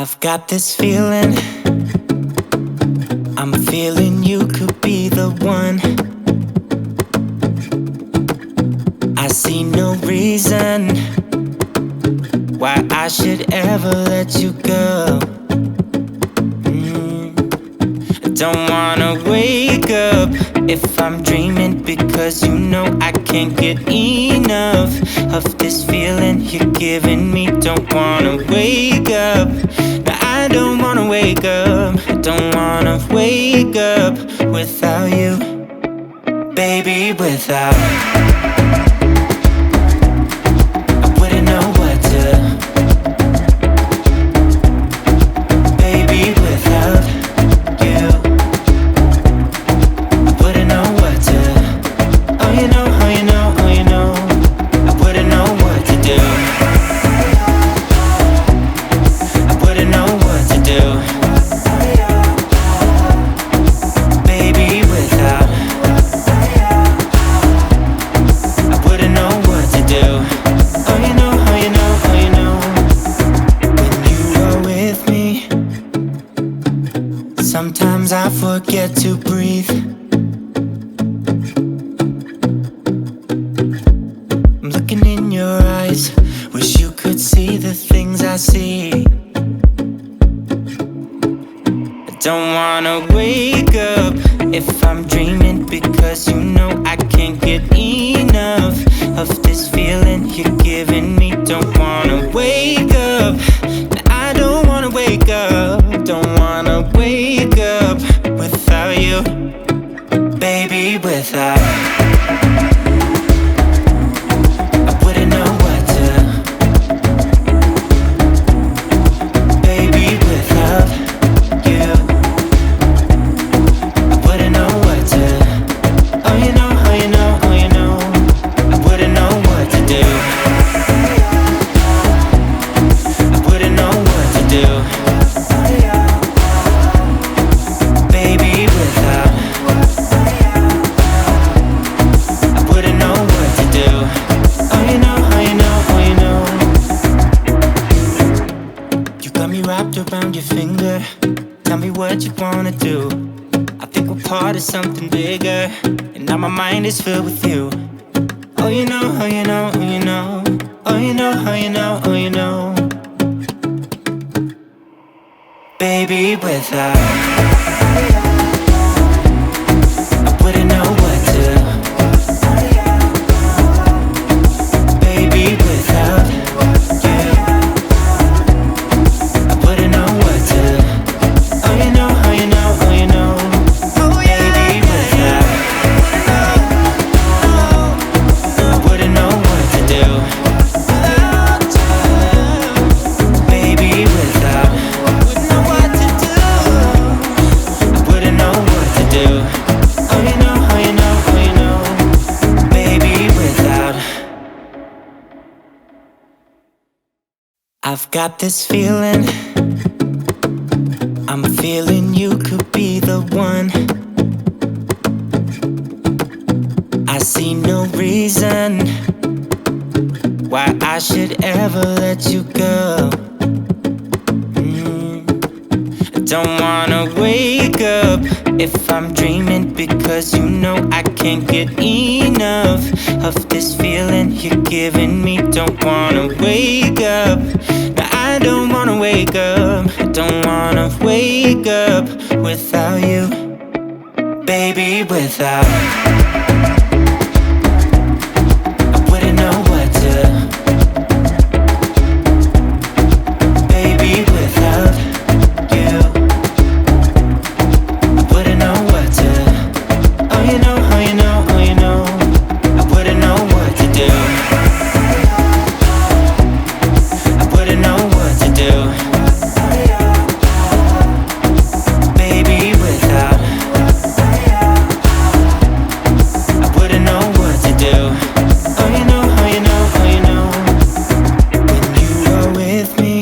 I've got this feeling, I'm feeling you could be the one. I see no reason why I should ever let you go. I don't wanna wake up if I'm dreaming, because you know I can't get enough of this feeling you're giving me. Don't wanna wake up, no, I don't wanna wake up. I don't wanna wake up without you, baby, without. I wouldn't know what to, baby, without you. I wouldn't know what to, oh you know, oh you know, oh you know. I wouldn't know what to do, I wouldn't know what to do, baby, without. I wouldn't know what to do, oh you know, oh you know, oh you know. When you are with me, sometimes I forget to breathe. I'm looking in your eyes, wish you could see the things I see. I don't wanna wake up if I'm dreaming, because you know I can't get enough of this feeling you're giving me. Don't wanna wake up, I don't wanna wake up. Don't wanna wake up without you, baby, without. I wouldn't know what to, baby, without you. I wouldn't know what to, oh you know, oh you know, oh you know. I wouldn't know what to do, I wouldn't know what to do, baby, without. I wouldn't know what to do, oh you know, oh you know, oh you know. You got me wrapped around your finger, tell me what you wanna do. I think we're part of something bigger, and now my mind is filled with you. Oh you know, oh you know, oh you know. Oh you know, oh you know, oh you know. Baby, without. I wouldn't know what to, baby, without you. I wouldn't know what to, oh you know, oh you know, oh you know. Baby, without. I wouldn't know what to do, baby, without. I wouldn't know what to do, I wouldn't know what to do, oh you know, oh you know, oh you know. Baby, without. I've got this feeling, I'm feeling you could be the one. I see no reason why I should ever let you go. I don't wanna wake up if I'm dreaming, because you know I can't get enough of this feeling you're giving me. Don't wanna wake up, no, I don't wanna wake up. I don't wanna wake up without you, baby, without. I wouldn't know what to, baby, without you. I wouldn't know what to, oh you know, oh you know, oh you know. I wouldn't know what to do, I wouldn't know what to do, baby, without. I wouldn't know what to do, oh you know, oh you know, oh you know. When you are with me,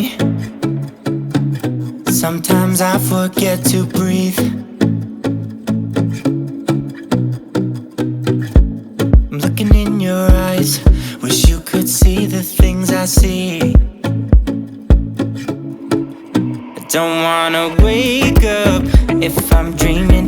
sometimes I forget to breathe. I'm looking in your eyes, wish you could see the things I see. wanna wake up if I'm dreaming